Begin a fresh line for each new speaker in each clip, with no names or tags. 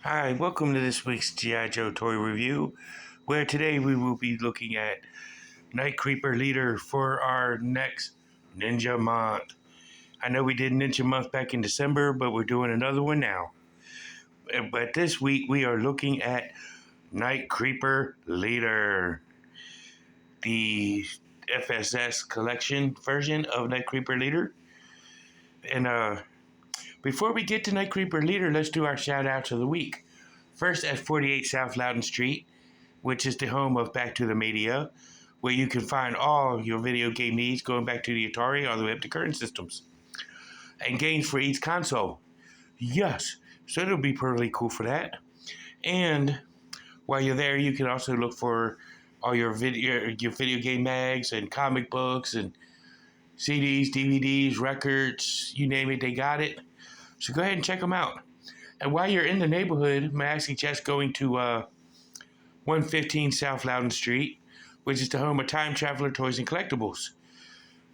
Hi, welcome to this week's G.I. Joe toy review, where today we will be looking at Night Creeper Leader for our next Ninja Month. I know we did Ninja Month back in December, but we're doing another one now. But this week we are looking at Night Creeper Leader, the FSS collection version of Night Creeper Leader. And before we get to Night Creeper Leader, let's do our shout outs of the week. First, at 48 South Loudon Street, which is the home of Back to the Media, where you can find all your video game needs going back to the Atari all the way up to current systems. And games for each console. Yes, so it'll be pretty cool for that. And while you're there, you can also look for all your video game mags and comic books and CDs, DVDs, records, you name it, they got it. So go ahead and check them out. And while you're in the neighborhood, may I suggest going to 115 South Loudon Street, which is the home of Time Traveler Toys and Collectibles,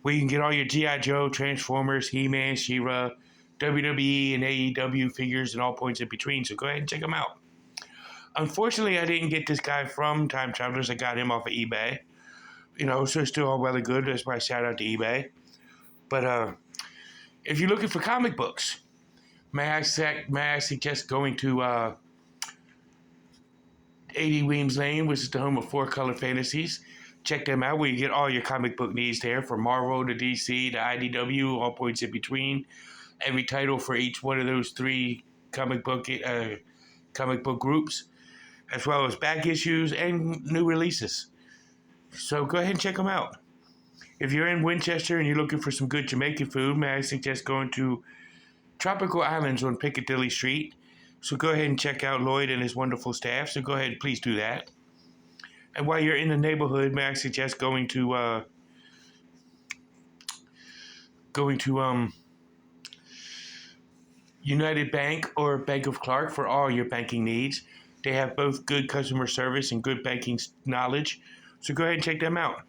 where you can get all your G.I. Joe, Transformers, He-Man, She-Ra, WWE, and AEW figures and all points in between. So go ahead and check them out. Unfortunately, I didn't get this guy from Time Travelers. I got him off of eBay. So it's still all well and good. That's my shout out to eBay. But if you're looking for comic books, may I suggest going to 80 Weems Lane, which is the home of Four Color Fantasies. Check them out where you get all your comic book needs there, from Marvel to DC to IDW, all points in between. Every title for each one of those three comic book groups, as well as back issues and new releases. So go ahead and check them out. If you're in Winchester and you're looking for some good Jamaican food, may I suggest going to Tropical Islands on Piccadilly Street. So go ahead and check out Lloyd and his wonderful staff. So go ahead and please do that. And while you're in the neighborhood, may I suggest going to United Bank or Bank of Clark for all your banking needs. They have both good customer service and good banking knowledge. So go ahead and check them out.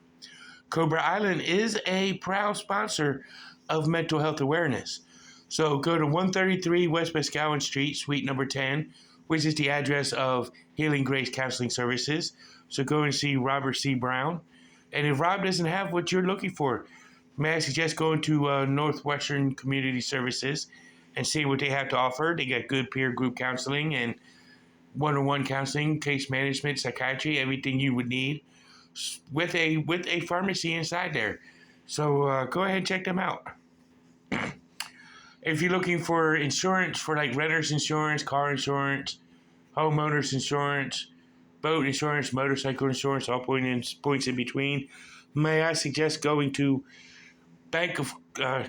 Cobra Island is a proud sponsor of mental health awareness. So go to 133 West Boscawen Street, suite number 10, which is the address of Healing Grace Counseling Services. So go and see Robert C. Brown. And if Rob doesn't have what you're looking for, may I suggest going to Northwestern Community Services and see what they have to offer. They got good peer group counseling and one-on-one counseling, case management, psychiatry, everything you would need with a pharmacy inside there. So go ahead and check them out. If you're looking for insurance, for like renter's insurance, car insurance, homeowner's insurance, boat insurance, motorcycle insurance, all points in between, may I suggest going to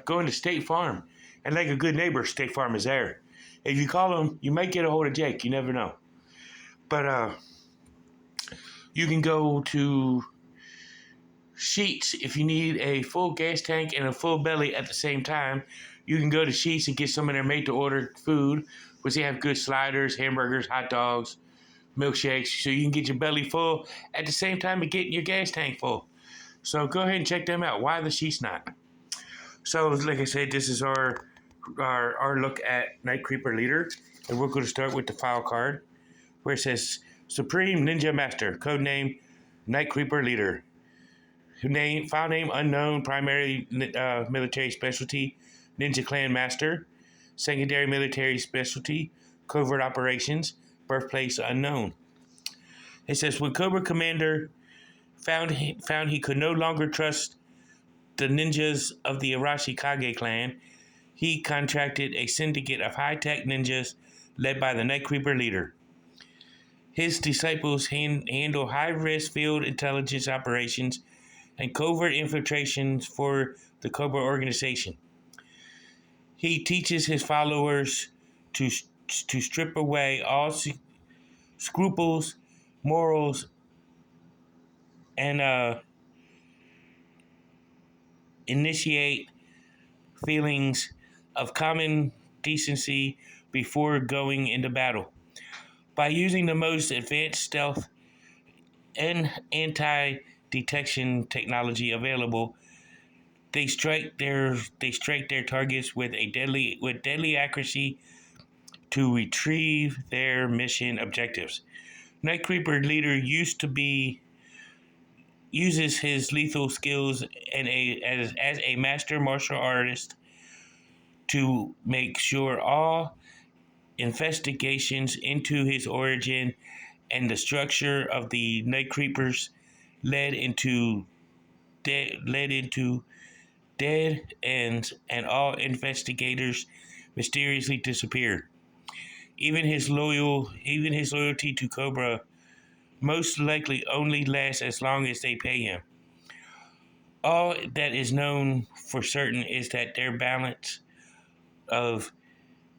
going to State Farm. And like a good neighbor, State Farm is there. If you call them, you might get a hold of Jake. You never know. But you can go to Sheets if you need a full gas tank and a full belly at the same time. You can go to Sheets and get some of their made-to-order food, which they have good sliders, hamburgers, hot dogs, milkshakes, so you can get your belly full at the same time of getting your gas tank full. So go ahead and check them out. Why the Sheets not? So like I said, this is our look at Night Creeper Leader, and we're going to start with the file card, where it says Supreme Ninja Master, codename Night Creeper Leader. File name unknown, primary military specialty, Ninja Clan Master, secondary military specialty, covert operations, birthplace unknown. It says when Cobra Commander found he could no longer trust the ninjas of the Arashi Kage clan, he contracted a syndicate of high-tech ninjas led by the Night Creeper Leader. His disciples handle high-risk field intelligence operations and covert infiltrations for the Cobra organization. He teaches his followers to strip away all scruples, morals, and initiate feelings of common decency before going into battle. By using the most advanced stealth and anti-detection technology available, they strike their targets with deadly accuracy to retrieve their mission objectives. Night Creeper leader uses his lethal skills as a master martial artist to make sure all investigations into his origin and the structure of the Night Creepers led into dead ends, and all investigators mysteriously disappear. Even his loyalty to Cobra most likely only lasts as long as they pay him. All that is known for certain is that their balance of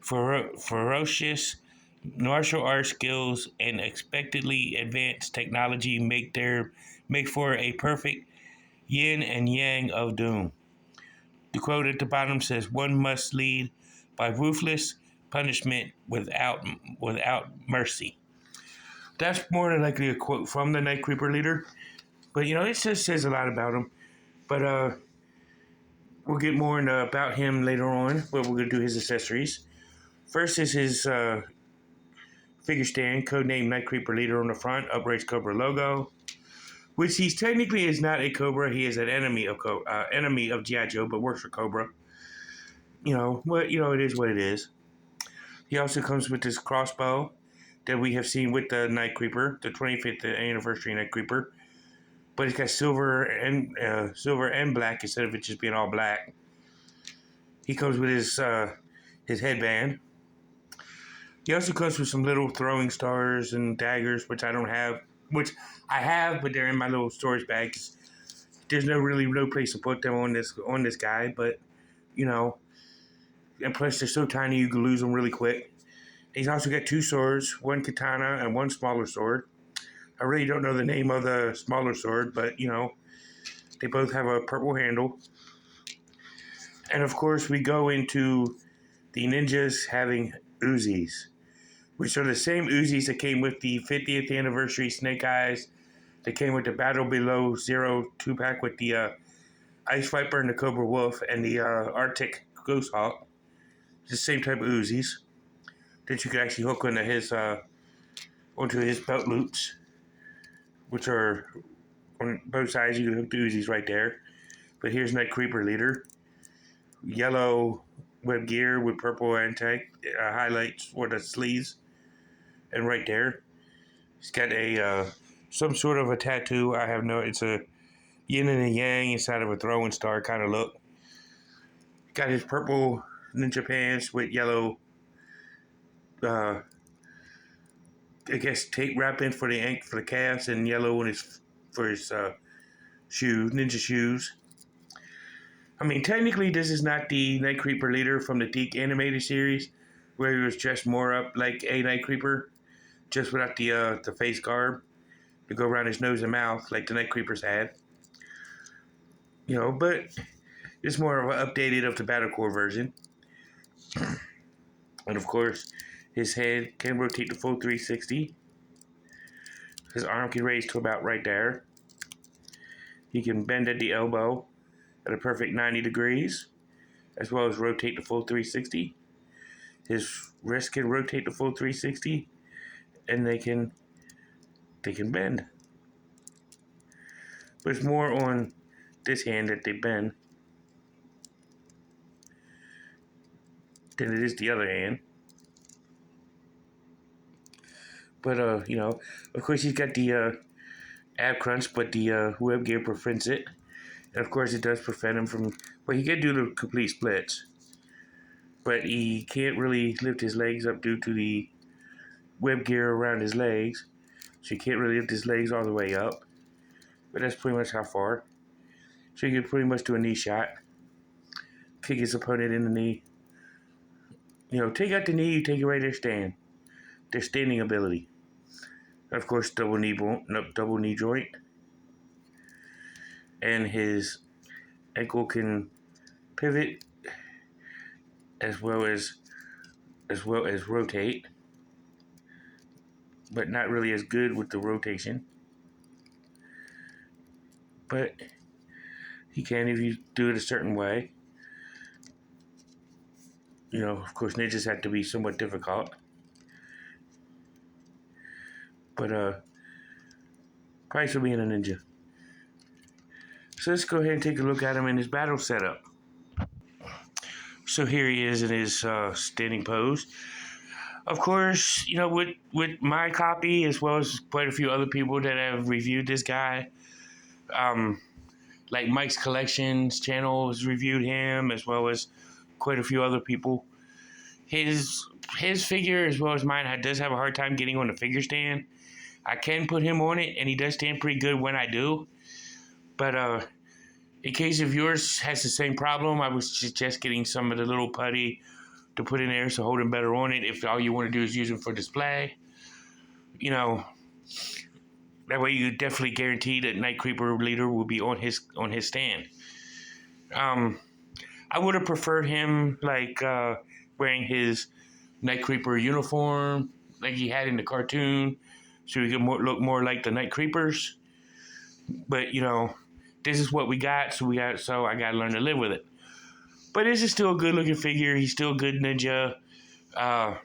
ferocious martial arts skills and expectedly advanced technology make for a perfect yin and yang of doom. The quote at the bottom says, "One must lead by ruthless punishment without mercy." That's more than likely a quote from the Night Creeper leader, but it just says a lot about him. But we'll get more about him later on, but we're going to do his accessories. First is his figure stand, codenamed Night Creeper Leader on the front, upraised Cobra logo, which he technically is not a Cobra. He is an enemy of G.I. Joe, but works for Cobra. It is what it is. He also comes with this crossbow that we have seen with the Night Creeper, the 25th anniversary Night Creeper. But it's got silver and black instead of it just being all black. He comes with his headband. He also comes with some little throwing stars and daggers, which I don't have. Which I have, but they're in my little storage bags. There's no place to put them on this guy, but and plus they're so tiny you can lose them really quick. He's also got two swords, one katana and one smaller sword. I really don't know the name of the smaller sword, but they both have a purple handle. And of course, we go into the ninjas having Uzis, which are the same Uzis that came with the 50th anniversary Snake Eyes, that came with the Battle Below Zero 2-pack with the Ice Viper and the Cobra Wolf and the Arctic Ghost Hawk. It's the same type of Uzis that you could actually hook onto his belt loops, which are on both sides. You can hook the Uzis right there. But here's Night Creeper Leader. Yellow web gear with purple anti highlights for the sleeves. And right there, he's got a some sort of a tattoo. It's a yin and a yang inside of a throwing star kind of look. Got his purple ninja pants with yellow, I guess, tape wrapping for the calves, and yellow for his ninja shoes. I mean, technically, this is not the Night Creeper Leader from the DiC animated series, where he was dressed more up like a Night Creeper, just without the face garb to go around his nose and mouth like the Night Creepers had. But it's more of an updated of the Battlecore version. And of course, his head can rotate to full 360. His arm can raise to about right there. He can bend at the elbow at a perfect 90 degrees, as well as rotate to full 360. His wrist can rotate to full 360, and they can bend. But it's more on this hand that they bend than it is the other hand. But of course he's got the ab crunch, but the web gear prevents it. And of course it does prevent him from, he can do the complete splits, but he can't really lift his legs up due to the web gear around his legs. So he can't really lift his legs all the way up. But that's pretty much how far. So you can pretty much do a knee shot. Kick his opponent in the knee. Take out the knee, you take it right there, stand. Their standing ability. And of course, double knee joint. And his ankle can pivot as well as rotate. But not really as good with the rotation. But he can if you do it a certain way. Of course, ninjas have to be somewhat difficult. but price for being a ninja. So let's go ahead and take a look at him in his battle setup. So here he is in his standing pose. Of course, you know, with my copy, as well as quite a few other people that have reviewed this guy, like Mike's Collections channel has reviewed him, as well as quite a few other people. His figure, as well as mine, does have a hard time getting on the figure stand. I can put him on it, and he does stand pretty good when I do. But in case if yours has the same problem, I was just getting some of the little putty to put in there to hold him better on it. If all you want to do is use him for display, you know, that way you definitely guarantee that Night Creeper Leader will be on his stand. I would have preferred him wearing his Night Creeper uniform like he had in the cartoon, so he could look more like the Night Creepers. But you know, this is what we got, so I got to learn to live with it. But this is still a good looking figure. He's still a good ninja. And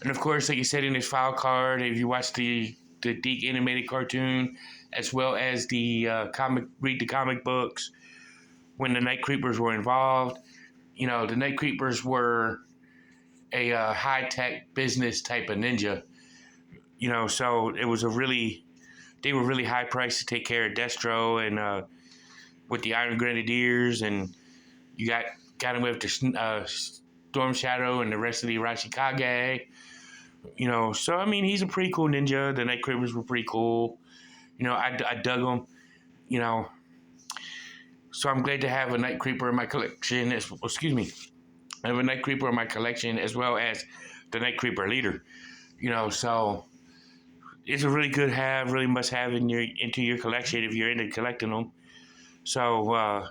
of course, like I said in his file card, if you watch the Deke animated cartoon, as well as the read the comic books, when the Night Creepers were involved, you know, the Night Creepers were a high-tech business type of ninja. You know, so they were really high priced to take care of Destro and with the Iron Grenadiers, and you got him with the Storm Shadow and the rest of the Arashikage. You know, so I mean, he's a pretty cool ninja. The Night Creepers were pretty cool. You know, I dug them. You know, so I'm glad to have a Night Creeper in my collection. I have a Night Creeper in my collection as well as the Night Creeper Leader. You know, so it's a really good have, really must have into your collection if you're into collecting them. So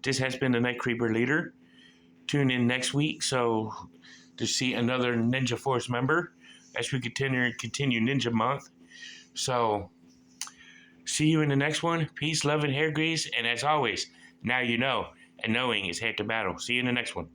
this has been the Night Creeper Leader. Tune in next week to see another Ninja Force member as we continue Ninja Month. So see you in the next one. Peace, love, and hair grease. And as always, now you know, and knowing is half the battle. See you in the next one.